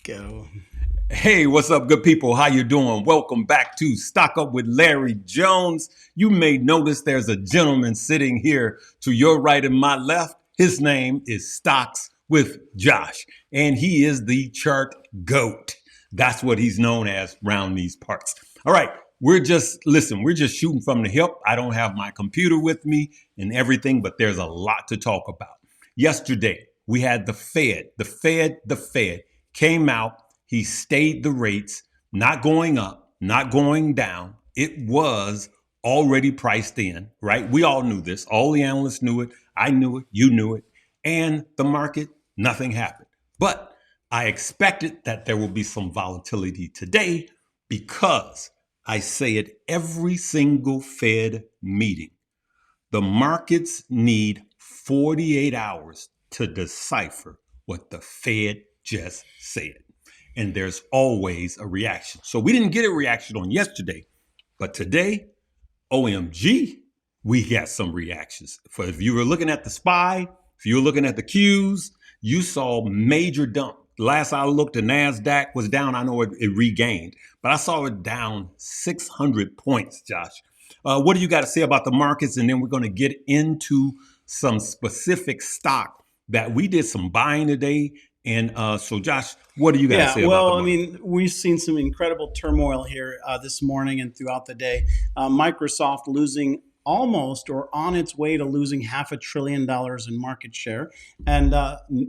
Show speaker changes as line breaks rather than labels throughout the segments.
Go.
Hey, what's up, good people? How you doing? Welcome back to Stock Up with Larry Jones. You may notice there's a gentleman sitting here to your right and my left. His name is Stocks with Josh, and he is the chart GOAT. That's what he's known as around these parts. All right, we're just shooting from the hip. I don't have my computer with me and everything, but there's a lot to talk about. Yesterday, we had the Fed. The Fed came out. He stayed the rates, not going up, not going down. It was already priced in, right? We all knew this. All the analysts knew it. I knew it. You knew it. And the market, nothing happened. But I expected that there will be some volatility today because I say it every single Fed meeting. The markets need 48 hours to decipher what the Fed just said. And there's always a reaction. So we didn't get a reaction on yesterday, but today, OMG, we got some reactions. For if you were looking at the SPY, if you were looking at the Qs, you saw major dump. Last I looked, the NASDAQ was down. I know it regained, but I saw it down 600 points, Josh. What do you got to say about the markets? And then we're going to get into some specific stock that we did some buying today. And so, Josh, what do you got to say about the market?
Well, I mean, we've seen some incredible turmoil here this morning and throughout the day. Microsoft losing almost or on its way to losing $500 billion in market share, and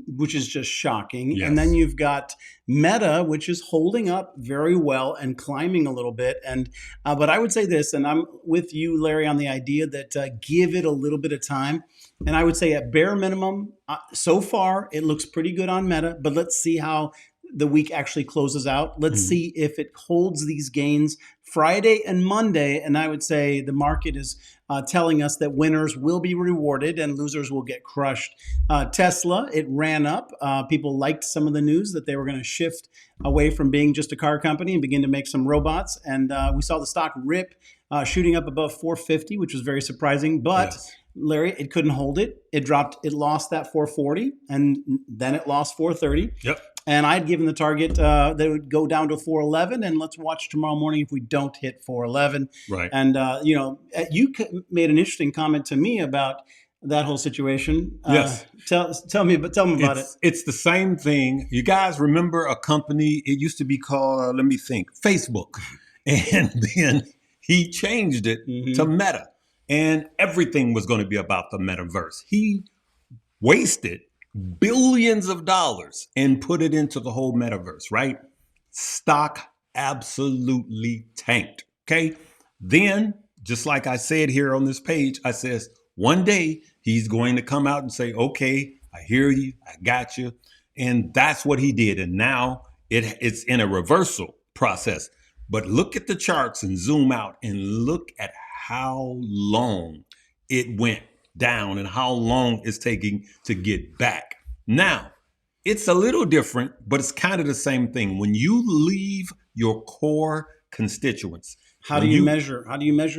which is just shocking.
Yes.
And then you've got Meta, which is holding up very well and climbing a little bit. And but I would say this, and I'm with you, Larry, on the idea that give it a little bit of time. And I would say at bare minimum, so far, it looks pretty good on Meta, but let's see how the week actually closes out. Let's see if it holds these gains Friday and Monday. And I would say the market is telling us that winners will be rewarded and losers will get crushed. Tesla, it ran up. People liked some of the news that they were going to shift away from being just a car company and begin to make some robots. And we saw the stock rip, shooting up above 450, which was very surprising. But yes, Larry, it couldn't hold it. It dropped. It lost that 440, and then it lost 430.
Yep.
And I'd given the target that it would go down to 411, and let's watch tomorrow morning if we don't hit 411.
Right.
And you made an interesting comment to me about that whole situation.
Yes.
Tell me about it.
It's the same thing. You guys remember a company? It used to be called, Facebook, and then he changed it to Meta. And everything was going to be about the metaverse. He wasted billions of dollars and put it into the whole metaverse, right? Stock absolutely tanked, okay? Then, just like I said here on this page, I says, one day he's going to come out and say, okay, I hear you, I got you. And that's what he did. And now it's in a reversal process. But look at the charts and zoom out and look at how long it went down and how long it's taking to get back. Now, it's a little different, but it's kind of the same thing. When you leave your core constituents,
how do you measure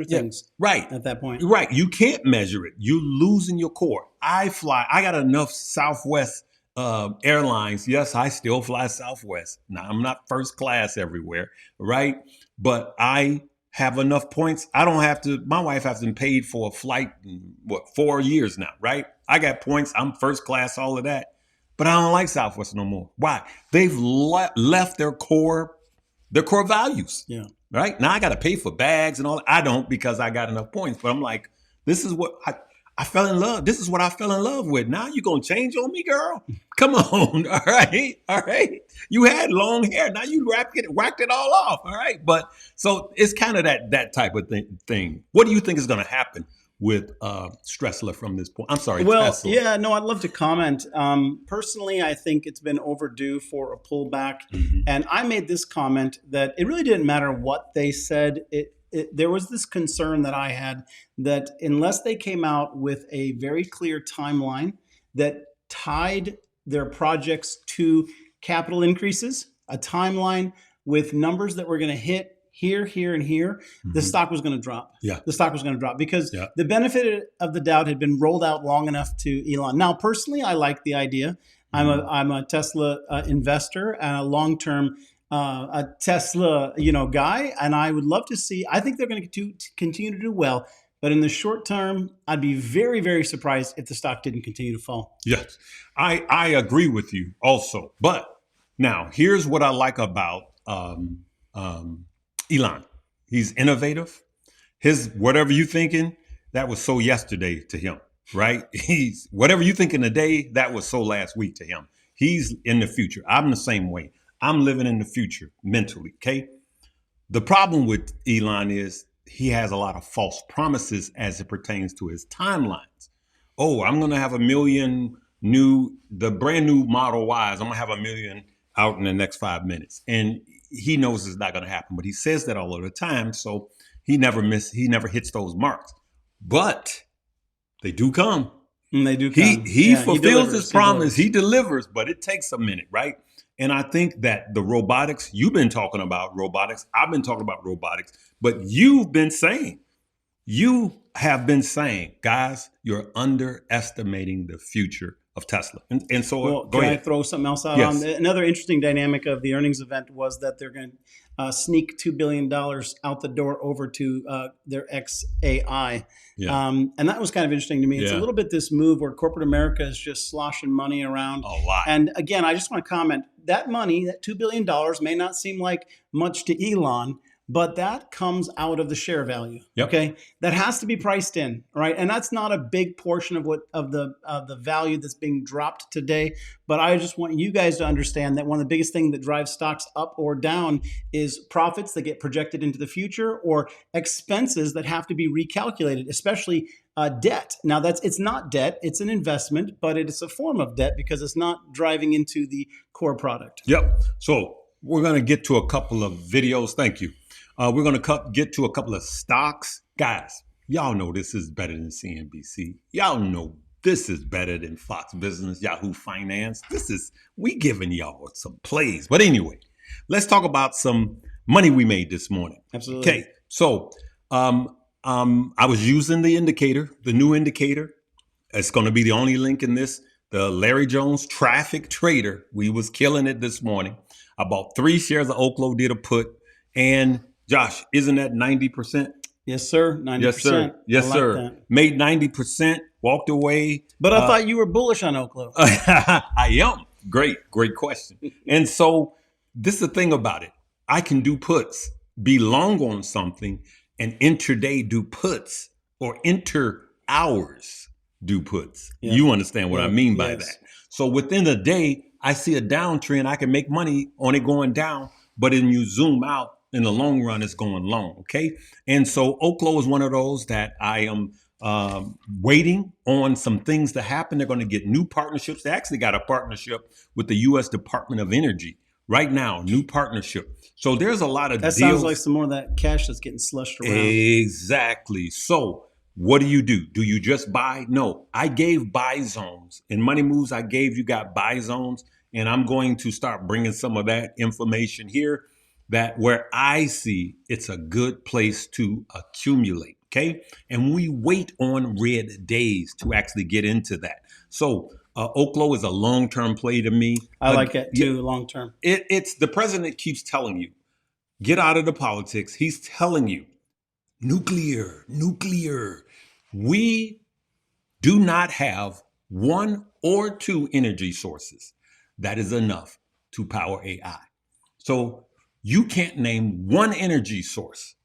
things?
Yeah, right.
At that point.
Right. You can't measure it. You losing your core. I got enough Southwest airlines. Yes, I still fly Southwest. Now, I'm not first class everywhere, right? But I have enough points. I don't have to, my wife hasn't paid for a flight in 4 years now, right? I got points. I'm first class, all of that. But I don't like Southwest no more. Why? They've left their core values.
Yeah.
Right? Now I got to pay for bags and all. I don't, because I got enough points. But I'm like, this is what I fell in love. This is what I fell in love with. Now you going to change on me, girl? Come on. All right. All right. You had long hair. Now you whacked it all off. All right. But so it's kind of that type of thing. What do you think is going to happen with Stressler from this point? I'm sorry,
well,
Tesla.
Yeah, no, I'd love to comment. Personally, I think it's been overdue for a pullback. And I made this comment that it really didn't matter what they said. There was this concern that I had that unless they came out with a very clear timeline that tied their projects to capital increases, a timeline with numbers that were going to hit here, and here, the stock was going to drop.
Yeah.
The stock was going to drop because the benefit of the doubt had been rolled out long enough to Elon. Now, personally, I like the idea I'm a Tesla investor and a long-term a Tesla guy, and I would love to see. I think they're going to continue to do well, but in the short term, I'd be very, very surprised if the stock didn't continue to fall.
Yes, I agree with you also. But now here's what I like about Elon. He's innovative. His whatever you thinking, that was so yesterday to him, right? He's whatever you thinking today, that was so last week to him. He's in the future. I'm the same way. I'm living in the future mentally. Okay. The problem with Elon is he has a lot of false promises as it pertains to his timelines. Oh, I'm going to have the brand new Model Ys. I'm going to have 1 million out in the next 5 minutes. And he knows it's not going to happen, but he says that all of the time. So he never hits those marks, but they do come.
And they do come.
He fulfills his promise. He delivers, but it takes a minute, right? And I think that the robotics, you've been talking about robotics. I've been talking about robotics, but you have been saying, guys, you're underestimating the future of Tesla. And so
can I throw something else out?
Yes.
Another interesting dynamic of the earnings event was that they're going to sneak $2 billion out the door over to their XAI. Yeah. And that was kind of interesting to me. It's a little bit this move where corporate America is just sloshing money around.
A lot.
And again, I just want to comment, that money, that $2 billion may not seem like much to Elon, but that comes out of the share value.
Yep.
Okay, that has to be priced in, right? And that's not a big portion of the value that's being dropped today. But I just want you guys to understand that one of the biggest things that drives stocks up or down is profits that get projected into the future or expenses that have to be recalculated, especially debt. Now it's not debt; it's an investment, but it is a form of debt because it's not driving into the core product.
Yep. So we're going to get to a couple of videos. Thank you. We're going to get to a couple of stocks. Guys, y'all know this is better than CNBC. Y'all know this is better than Fox Business, Yahoo Finance. We giving y'all some plays. But anyway, let's talk about some money we made this morning.
Absolutely.
Okay, so I was using the indicator, the new indicator. It's going to be the only link in this. The Larry Jones Traffic Trader. We was killing it this morning. I bought 3 shares of Oaklo, did a put, and Josh, isn't that 90%?
Yes, sir. 90%.
Yes, sir. Yes, sir. Made 90%, walked away.
But I thought you were bullish on Oaklo.
I am. Great question. And so this is the thing about it. I can do puts, be long on something, and intraday do puts, or inter hours do puts. Yeah. You understand what I mean by that. So within a day, I see a downtrend. I can make money on it going down, but then you zoom out, in the long run, it's going long, okay? And so Oaklo is one of those that I am waiting on some things to happen. They're going to get new partnerships. They actually got a partnership with the U.S. Department of Energy right now, new partnership. So there's a lot of
deals. That sounds like some more of that cash that's getting slushed around.
Exactly. So what do? Do you just buy? No, I gave buy zones. In Money Moves, I gave you got buy zones, and I'm going to start bringing some of that information here. That where I see it's a good place to accumulate, okay? And we wait on red days to actually get into that. So Oaklo is a long-term play to me.
I like it too, long-term.
It's the president keeps telling you, get out of the politics. He's telling you, nuclear. We do not have 1 or 2 energy sources. That is enough to power AI. So you can't name 1 energy source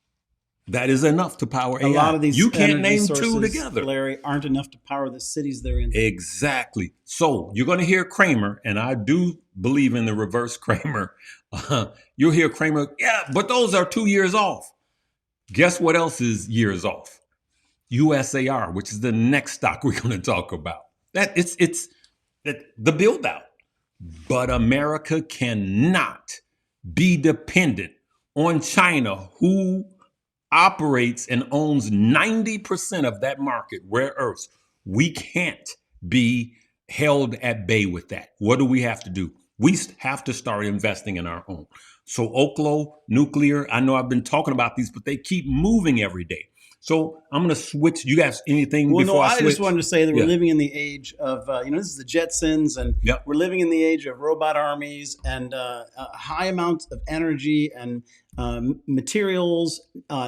that is enough to power AI.
A lot of these
you can't name
sources,
2 together,
Larry, aren't enough to power the cities they're in.
Exactly. So you're going to hear Kramer, and I do believe in the reverse Kramer. You'll hear Kramer, yeah, but those are 2 years off. Guess what else is years off? USAR, which is the next stock we're going to talk about. That it's the build out. But America cannot be dependent on China, who operates and owns 90% of that market, rare earths. We can't be held at bay with that. What do we have to do? We have to start investing in our own. So Oaklo, nuclear, I know I've been talking about these, but they keep moving every day. So I'm going to switch. You guys, anything
Well, no,
before I
I
switch?
just wanted to say that we're
Yeah.
living in the age of, this is the Jetsons, and
Yep.
we're living in the age of robot armies and high amounts of energy and materials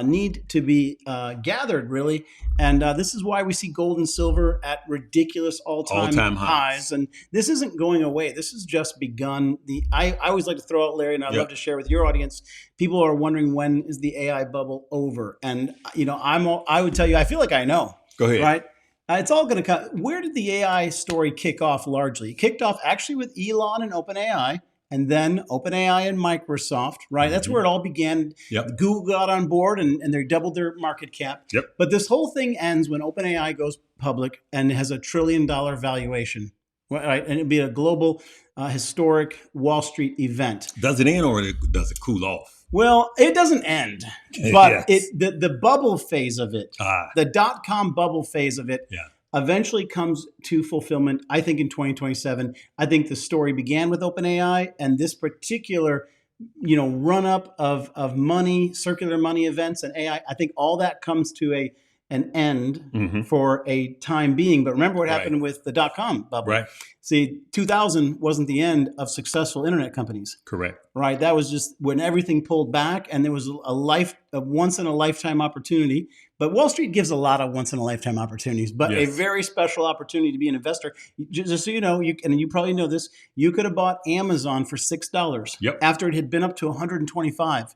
need to be gathered, really. And this is why we see gold and silver at ridiculous all-time highs. And this isn't going away. This has just begun. I always like to throw out, Larry, and I'd
Yep.
love to share with your audience. People are wondering, when is the AI bubble over? And I would tell you, I feel like I know.
Go ahead.
Right? It's all going to come. Where did the AI story kick off largely? It kicked off actually with Elon and OpenAI, and then OpenAI and Microsoft, right? That's where it all began.
Yep.
Google got on board and they doubled their market cap.
Yep.
But this whole thing ends when OpenAI goes public and has a $1 trillion valuation, right? And it'd be a global, historic Wall Street event.
Does it end or does it cool off?
Well, it doesn't end, but
Yes.
the bubble phase of it,
Ah.
the .com bubble phase of it,
Yeah.
eventually comes to fulfillment, I think, in 2027. I think the story began with OpenAI, and this particular, run up of money, circular money events and AI, I think all that comes to an end for a time being. But remember what happened with the .com bubble.
Right.
See, 2000 wasn't the end of successful internet companies.
Correct.
Right. That was just when everything pulled back, and there was a once in a lifetime opportunity. But Wall Street gives a lot of once in a lifetime opportunities, but a very special opportunity to be an investor. Just so you know, and you probably know this, you could have bought Amazon for $6 after it had been up to 125.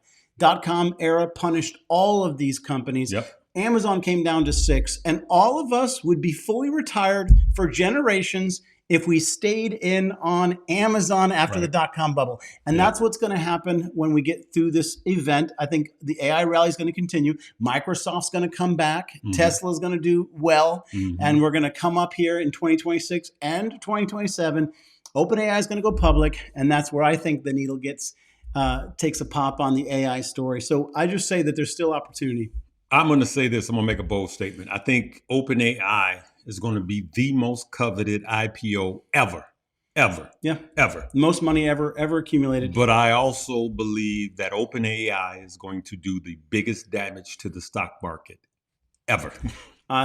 .com era punished all of these companies. Amazon came down to 6, and all of us would be fully retired for generations if we stayed in on Amazon after the .com bubble. And that's what's going to happen when we get through this event. I think the AI rally is going to continue. Microsoft's going to come back. Tesla's going to do well. And we're going to come up here in 2026 and 2027. OpenAI is going to go public. And that's where I think the needle takes a pop on the AI story. So I just say that there's still opportunity.
I'm going to say this. I'm going to make a bold statement. I think OpenAI is going to be the most coveted IPO ever.
Most money ever accumulated.
But I also believe that OpenAI is going to do the biggest damage to the stock market ever.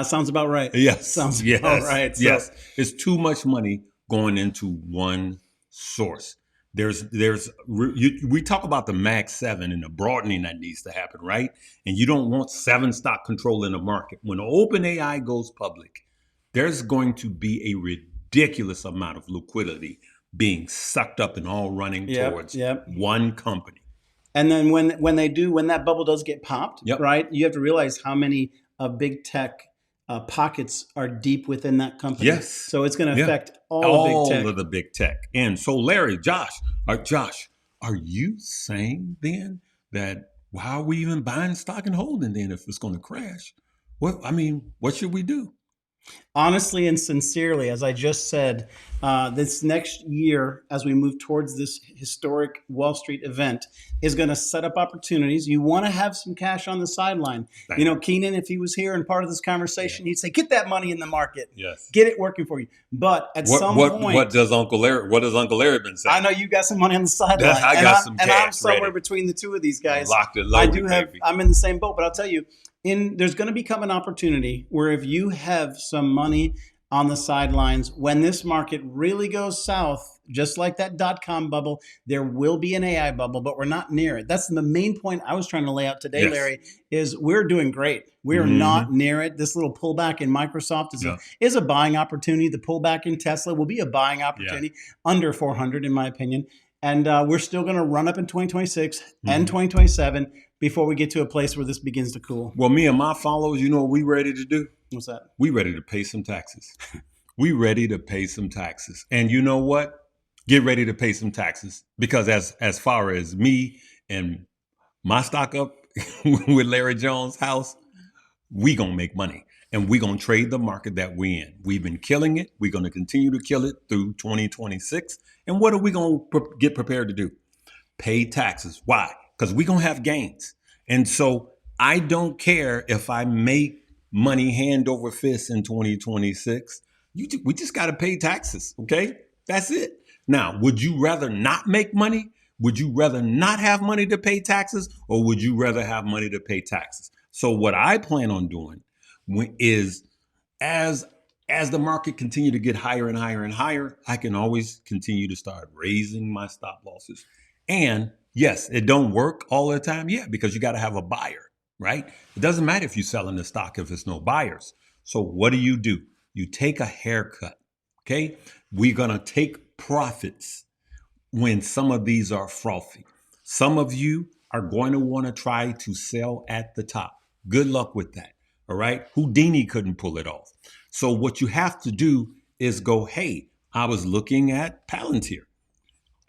Sounds about right.
Yes.
Sounds about right.
Yes. It's too much money going into one source. We talk about the Mag 7 and the broadening that needs to happen, right? And you don't want 7 stock control in the market. When OpenAI goes public, there's going to be a ridiculous amount of liquidity being sucked up and all running towards one company.
And then when that bubble does get popped, right, you have to realize how many big tech pockets are deep within that company.
Yes.
So it's going to affect all
of the big tech. And so Larry, Josh, are you saying then that why are we even buying stock and holding then if it's going to crash? What should we do?
Honestly and sincerely, as I just said, this next year, as we move towards this historic Wall Street event, is going to set up opportunities. You want to have some cash on the sideline. Keenan, if he was here and part of this conversation, he'd say, get that money in the market.
Yes.
Get it working for you. But at some point...
What does Uncle Larry been saying?
I know you got some money on the sideline.
I got some cash.
And I'm somewhere
ready
between the two of these guys.
Locked and loaded,
I'm in the same boat, but I'll tell you, there's going to become an opportunity where if you have some money on the sidelines, when this market really goes south, just like that .com bubble, there will be an AI bubble, but we're not near it. That's the main point I was trying to lay out today, Larry, is we're doing great. We're not near it. This little pullback in Microsoft is a buying opportunity. The pullback in Tesla will be a buying opportunity under 400, in my opinion. And we're still going to run up in 2026 and 2027 before we get to a place where this begins to cool.
Well, me and my followers, you know what we ready to do?
What's that?
We ready to pay some taxes. We ready to pay some taxes. And you know what? Get ready to pay some taxes. Because as far as me and my stock up with Larry Jones' house, we going to make money. And we going to trade the market that we in. We've been killing it. We're going to continue to kill it through 2026. And what are we going to get prepared to do? Pay taxes. Why? Because we're going to have gains. And so I don't care if I make money hand over fist in 2026. We just got to pay taxes. Okay? That's it. Now, would you rather not make money? Would you rather not have money to pay taxes? Or would you rather have money to pay taxes? So what I plan on doing is as the market continue to get higher and higher and higher, I can always continue to start raising my stop losses. And yes, it don't work all the time. Yeah, because you got to have a buyer, right? It doesn't matter if you're selling the stock if it's no buyers. So what do? You take a haircut. Okay. We're going to take profits when some of these are frothy. Some of you are going to want to try to sell at the top. Good luck with that. All right. Houdini couldn't pull it off. So what you have to do is go, hey, I was looking at Palantir.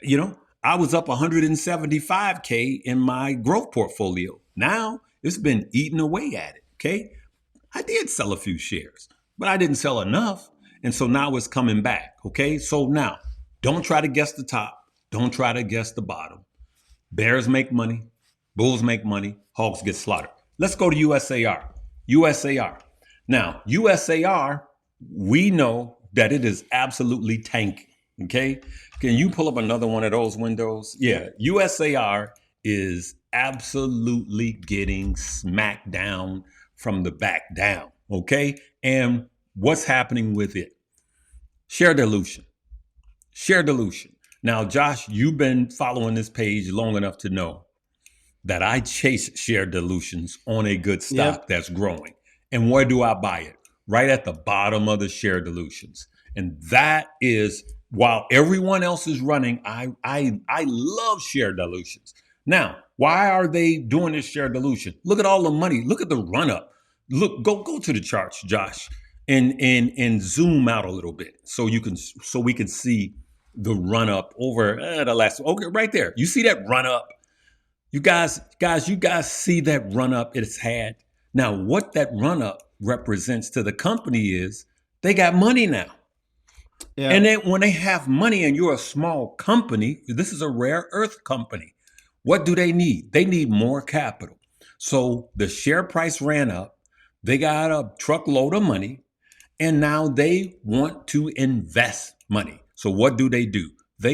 You know, I was up 175K in my growth portfolio. Now it's been eating away at it. Okay. I did sell a few shares, but I didn't sell enough. And so now it's coming back. Okay. So now don't try to guess the top. Don't try to guess the bottom. Bears make money. Bulls make money. Hogs get slaughtered. Let's go to USAR. USAR. Now, USAR, we know that it is absolutely tanking. Okay. Can you pull up another one of those windows? Yeah. USAR is absolutely getting smacked down from the back down. Okay. And what's happening with it? Share dilution. Share dilution. Now, Josh, you've been following this page long enough to know that I chase share dilutions on a good stock that's growing. And where do I buy it? Right at the bottom of the share dilutions. And that is, while everyone else is running, I love share dilutions. Now, why are they doing this share dilution? Look at all the money. Look at the run up. Look, go to the charts, Josh, and zoom out a little bit so we can see the run up over the last. Okay, right there. You see that run up? You guys see that run up it's had. Now, what that run up represents to the company is they got money now. Yeah. And then when they have money and you're a small company, this is a rare earth company. What do they need? They need more capital. So the share price ran up. They got a truckload of money, and now they want to invest money. So what do? They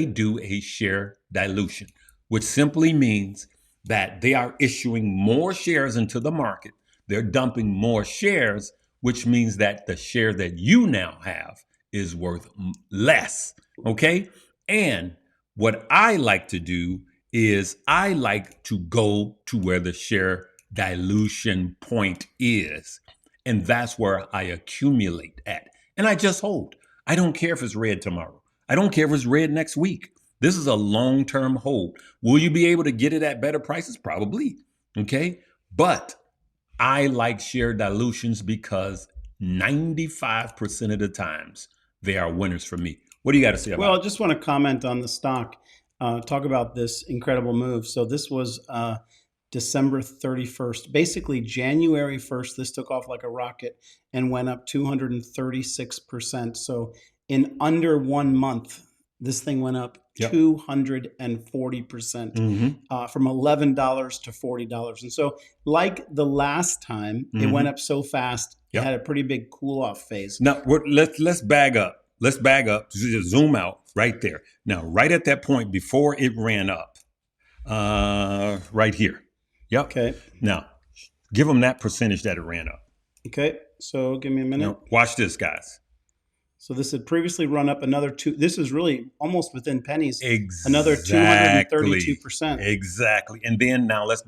do a share dilution, which simply means that they are issuing more shares into the market. They're dumping more shares, which means that the share that you now have is worth less. Okay. And what I like to do is I like to go to where the share dilution point is. And that's where I accumulate at. And I just hold. I don't care if it's red tomorrow. I don't care if it's red next week. This is a long-term hold. Will you be able to get it at better prices? Probably. Okay. But I like share dilutions because 95% of the times they are winners for me. What do you got to say about it?
Well, I just want to comment on the stock, talk about this incredible move. So this was December 31st. Basically, January 1st, this took off like a rocket and went up 236%. So in under 1 month, this thing went up 240% from $11 to $40. And so like the last time, it went up so fast, it had a pretty big cool off phase.
Now, let's bag up. Let's bag up. Just zoom out right there. Now, right at that point before it ran up, right here. Yep.
Okay.
Now, give them that percentage that it ran up.
Okay. So give me a minute.
Now, watch this, guys.
So this had previously run up another two. This is really almost within pennies.
Exactly.
Another 232%.
Exactly. And then now let's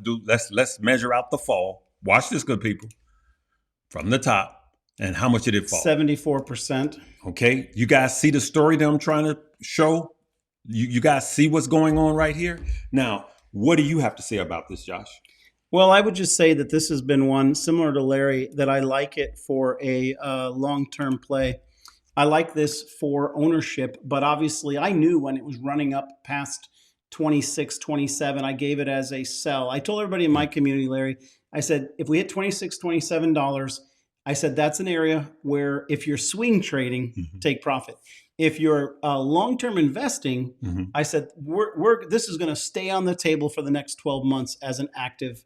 measure out the fall. Watch this, good people. From the top. And how much did it fall?
74%.
Okay. You guys see the story that I'm trying to show? You guys see what's going on right here? Now, what do you have to say about this, Josh?
Well, I would just say that this has been one similar to Larry, that I like it for a long-term play. I like this for ownership, but obviously I knew when it was running up past 26, 27, I gave it as a sell. I told everybody in my community, Larry, I said, if we hit $26, $27, I said, that's an area where if you're swing trading, take profit. If you're long-term investing, I said, this is going to stay on the table for the next 12 months as an active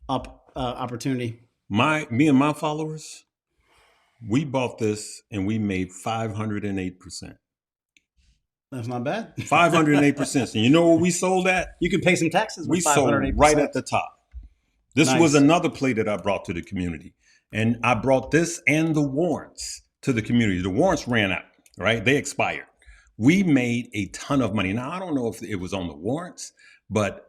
opportunity.
Me and my followers, we bought this and we made 508%.
That's not bad.
508%. And you know what we sold at?
You can pay some taxes with 508%.
We sold right at the top. This was
Nice.
another play that I brought to the community. And I brought this and the warrants to the community. The warrants ran out, right? They expired. We made a ton of money. Now, I don't know if it was on the warrants, but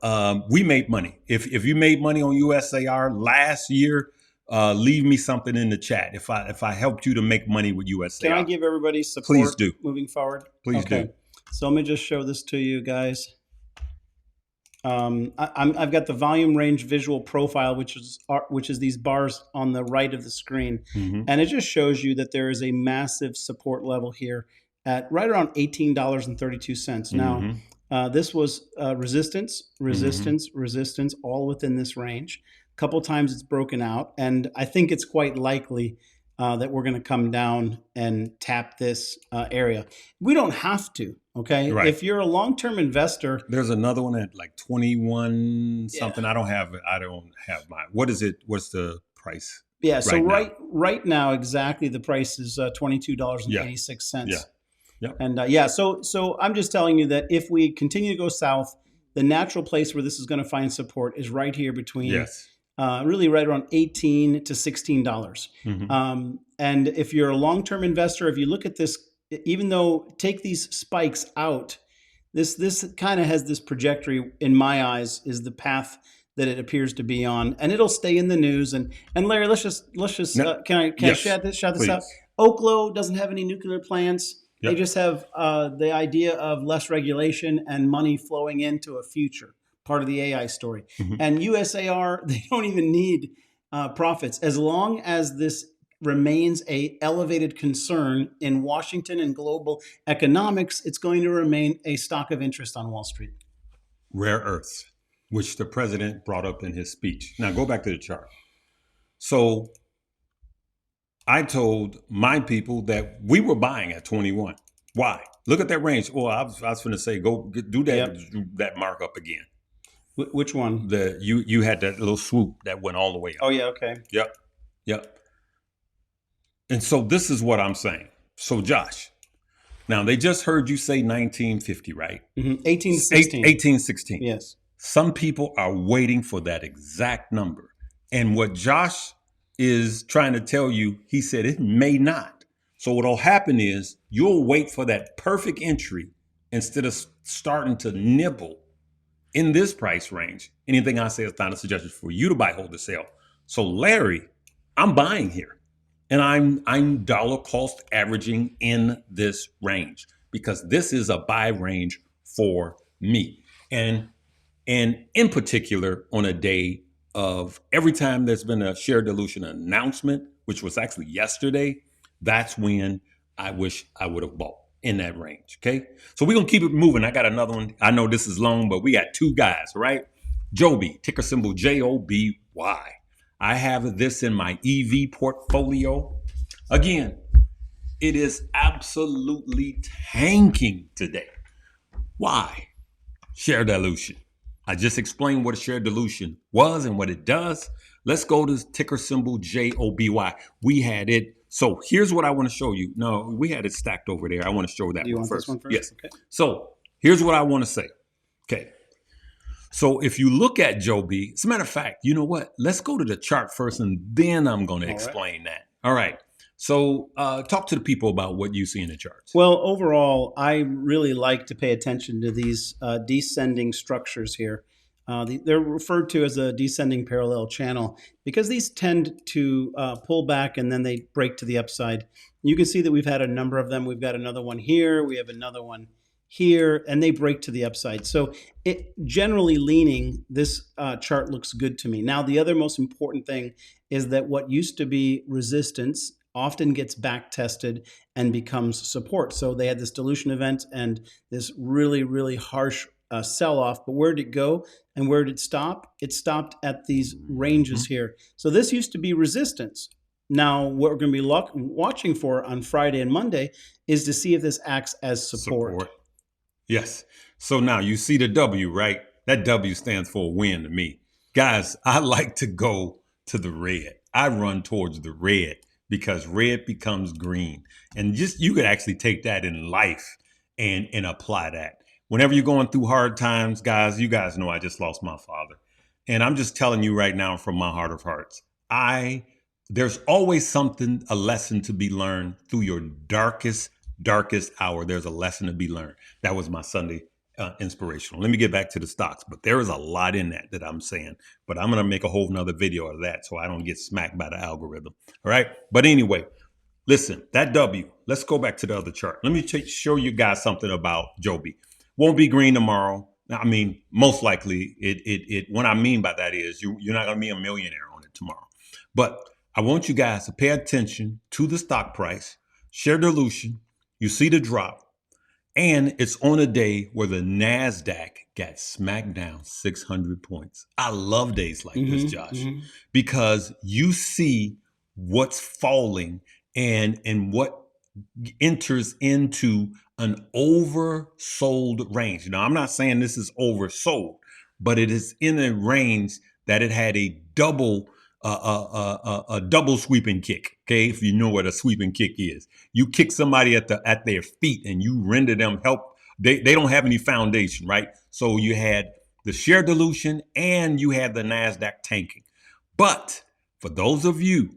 we made money. If you made money on USAR last year, leave me something in the chat if I helped you to make money with USAR.
Can I give everybody support
Please do.
moving forward?
Please do.
So let me just show this to you guys. I've got the volume range visual profile, which is these bars on the right of the screen. And it just shows you that there is a massive support level here at right around $18.32. Now, this was resistance, resistance, all within this range. A couple times it's broken out, and I think it's quite likely that we're going to come down and tap this area. We don't have to, okay?
Right.
If you're a long-term investor.
There's another one at like 21 something. I don't have mine. What is it? What's the price?
Yeah, so right now, exactly the price is $22.86.
Yeah. Yeah.
And so I'm just telling you that if we continue to go south, the natural place where this is going to find support is right here between really right around $18 to $16. And if you're a long-term investor, if you look at this, even though take these spikes out, this kind of has this trajectory in my eyes is the path that it appears to be on, and it'll stay in the news. And Larry, let's just can I shout this out? Oaklo doesn't have any nuclear plants. They just have the idea of less regulation and money flowing into a future, part of the AI story. And USAR, they don't even need profits. As long as this remains a elevated concern in Washington and global economics, it's going to remain a stock of interest on Wall Street.
Rare earths, which the president brought up in his speech. Now go back to the chart. So I told my people that we were buying at 21. Why? Look at that range. Oh, I was going to say, go do that that markup again.
Which one?
You had that little swoop that went all the way up.
Oh yeah, okay.
Yep. And so this is what I'm saying. So Josh, now they just heard you say 1950, right?
1816.
1816.
Yes.
Some people are waiting for that exact number. And what Josh is trying to tell you, he said it may not. So what'll happen is you'll wait for that perfect entry instead of starting to nibble in this price range. Anything I say is not a suggestion for you to buy, hold, or sell. So Larry, I'm buying here, and I'm dollar cost averaging in this range because this is a buy range for me. And in particular, on a day of every time there's been a share dilution announcement, which was actually yesterday, that's when I wish I would have bought in that range. Okay. So we're going to keep it moving. I got another one. I know this is long, but we got two guys, right? Joby, ticker symbol JOBY. I have this in my EV portfolio. Again, it is absolutely tanking today. Why? Share dilution. I just explained what a share dilution was and what it does. Let's go to ticker symbol JOBY. We had it. So here's what I want to show you. No, we had it stacked over there. I want to show that one first. This one first? Yes. Okay. So here's what I want to say. Okay. So if you look at Joby, as a matter of fact, you know what? Let's go to the chart first, and then I'm going to explain that. All right. So talk to the people about what you see in the charts.
Well, overall, I really like to pay attention to these descending structures here. They're referred to as a descending parallel channel because these tend to pull back and then they break to the upside. You can see that we've had a number of them. We've got another one here. We have another one here, and they break to the upside. So it generally leaning, this chart looks good to me. Now, the other most important thing is that what used to be resistance often gets back tested and becomes support. So they had this dilution event and this really, really harsh sell-off. But where did it go and where did it stop? It stopped at these ranges here. So this used to be resistance. Now, what we're going to be watching for on Friday and Monday is to see if this acts as support.
Yes. So now you see the W, right? That W stands for a win to me. Guys, I like to go to the red. I run towards the red because red becomes green. And just you could actually take that in life and apply that. Whenever you're going through hard times, guys, you guys know I just lost my father. And I'm just telling you right now from my heart of hearts, there's always something, a lesson to be learned through your darkest hour. There's a lesson to be learned. That was my Sunday inspirational. Let me get back to the stocks, but there is a lot in that I'm saying, but I'm going to make a whole nother video of that so I don't get smacked by the algorithm. All right. But anyway, listen, that W, let's go back to the other chart. Let me show you guys something about Joby. Won't be green tomorrow. I mean, most likely what I mean by that is you're not going to be a millionaire on it tomorrow. But I want you guys to pay attention to the stock price, share dilution. You see the drop, and it's on a day where the NASDAQ got smacked down 600 points. I love days like this, Josh, because you see what's falling and what enters into an oversold range. Now, I'm not saying this is oversold, but it is in a range that it had a double sweeping kick. Okay, if you know what a sweeping kick is, you kick somebody at their feet and you render them help. They don't have any foundation, right? So you had the share dilution and you had the NASDAQ tanking. But for those of you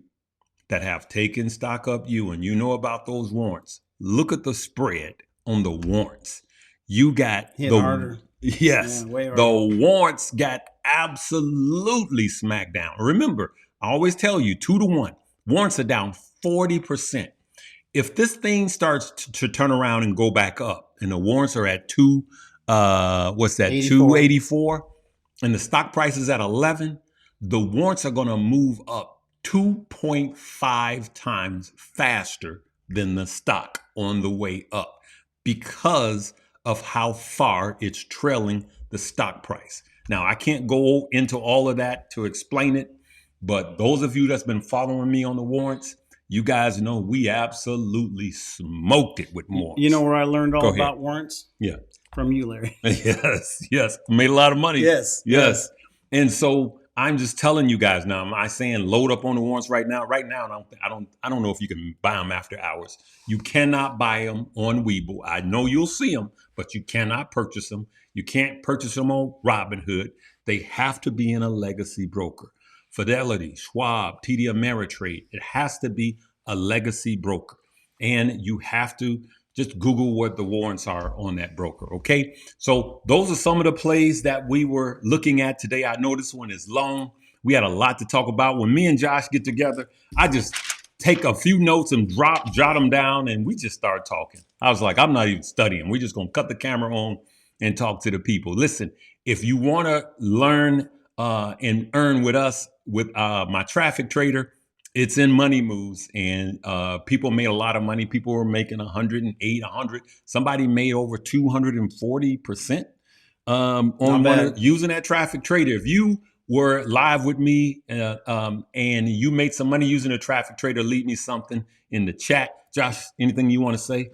that have taken stock up and you know about those warrants, look at the spread on the warrants. You got
harder.
Yes, yeah, the warrants got absolutely smacked down. Remember, I always tell you 2-to-1. Warrants are down 40%. If this thing starts to turn around and go back up, and the warrants are at 284, and the stock price is at 11, the warrants are going to move up 2.5 times faster than the stock on the way up because of how far it's trailing the stock price. Now, I can't go into all of that to explain it, but those of you that's been following me on the warrants, you guys know we absolutely smoked it with warrants.
You know where I learned all about warrants?
Yeah.
From you, Larry.
Yes. Made a lot of money.
Yes.
And so I'm just telling you guys now. Am I saying load up on the warrants right now? Right now, I don't know if you can buy them after hours. You cannot buy them on Webull. I know you'll see them, but you cannot purchase them. You can't purchase them on Robinhood. They have to be in a legacy broker. Fidelity, Schwab, TD Ameritrade. It has to be a legacy broker, and you have to just Google what the warrants are on that broker, okay? So those are some of the plays that we were looking at today. I know this one is long. We had a lot to talk about. When me and Josh get together, I just take a few notes and jot them down, and we just start talking. I was like, I'm not even studying. We're just going to cut the camera on and talk to the people. Listen, if you want to learn and earn with us with my traffic trader, it's in Money Moves, and people made a lot of money. People were making 108, 100. Somebody made over 240% using that traffic trader. If you were live with me and you made some money using a traffic trader, leave me something in the chat. Josh, anything you want to say?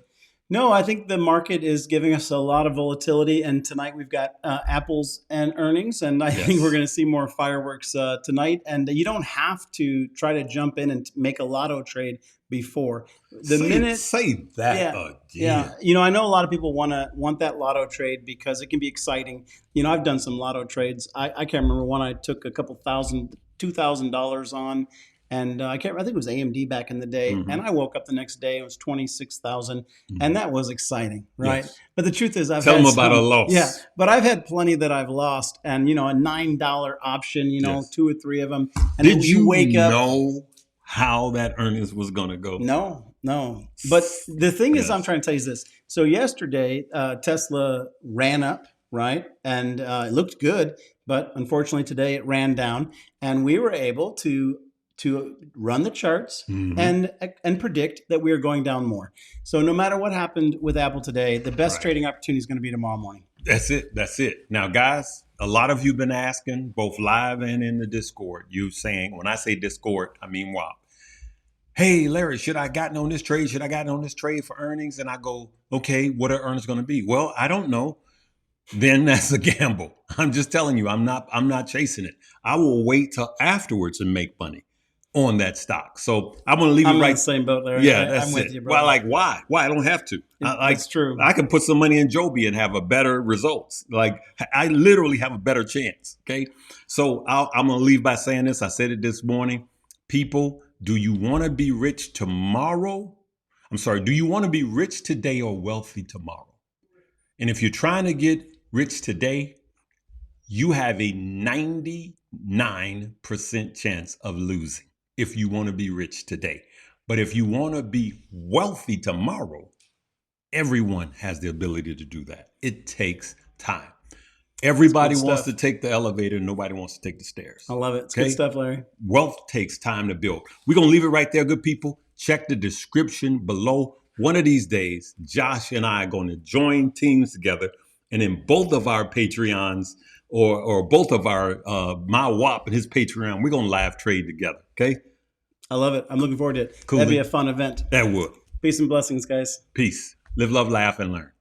No, I think the market is giving us a lot of volatility, and tonight we've got Apple's and earnings, and I think we're going to see more fireworks tonight. And you don't have to try to jump in and make a lotto trade before
say that again.
Yeah, you know, I know a lot of people want that lotto trade because it can be exciting. You know, I've done some lotto trades. I can't remember one I took a couple $2,000 on. And I think it was AMD back in the day. And I woke up the next day, it was 26,000. And that was exciting, right? Yes. But the truth is,
Tell them about a loss.
Yeah, but I've had plenty that I've lost. And, you know, a $9 option, you know, 2 or 3 of them. And
did you wake up, know how that earnings was going to go?
No. But the thing is, I'm trying to tell you this. So yesterday, Tesla ran up, right? And it looked good. But unfortunately, today it ran down. And we were able to run the charts and predict that we are going down more. So no matter what happened with Apple today, the best trading opportunity is going to be tomorrow morning.
That's it. Now, guys, a lot of you have been asking, both live and in the Discord, you saying, when I say Discord, I mean WAP. Hey, Larry, should I have gotten on this trade? Should I have gotten on this trade for earnings? And I go, okay, what are earnings going to be? Well, I don't know. Then that's a gamble. I'm just telling you, I'm not chasing it. I will wait till afterwards and make money on that stock. So I'm going to leave
I'm
it
in
right.
the same boat, Larry.
Yeah, that's
I'm with
it.
you,
Well,
bro.
like, why? I don't have to.
That's true.
I can put some money in Joby and have a better results. Like, I literally have a better chance. Okay. So I'm going to leave by saying this. I said it this morning. People, do you want to be rich tomorrow? I'm sorry. Do you want to be rich today or wealthy tomorrow? And if you're trying to get rich today, you have a 99% chance of losing if you want to be rich today. But if you want to be wealthy tomorrow, everyone has the ability to do that. It takes time. Everybody wants to take the elevator. Nobody wants to take the stairs.
I love it. It's good stuff, Larry.
Wealth takes time to build. We're going to leave it right there, good people. Check the description below. One of these days, Josh and I are going to join teams together. And in both of our Patreons or both of our, my WAP and his Patreon, we're going to live trade together. Okay.
I love it. I'm looking forward to it.
Cool.
That'd be a fun event.
That would.
Peace and blessings, guys.
Peace. Live, love, laugh, and learn.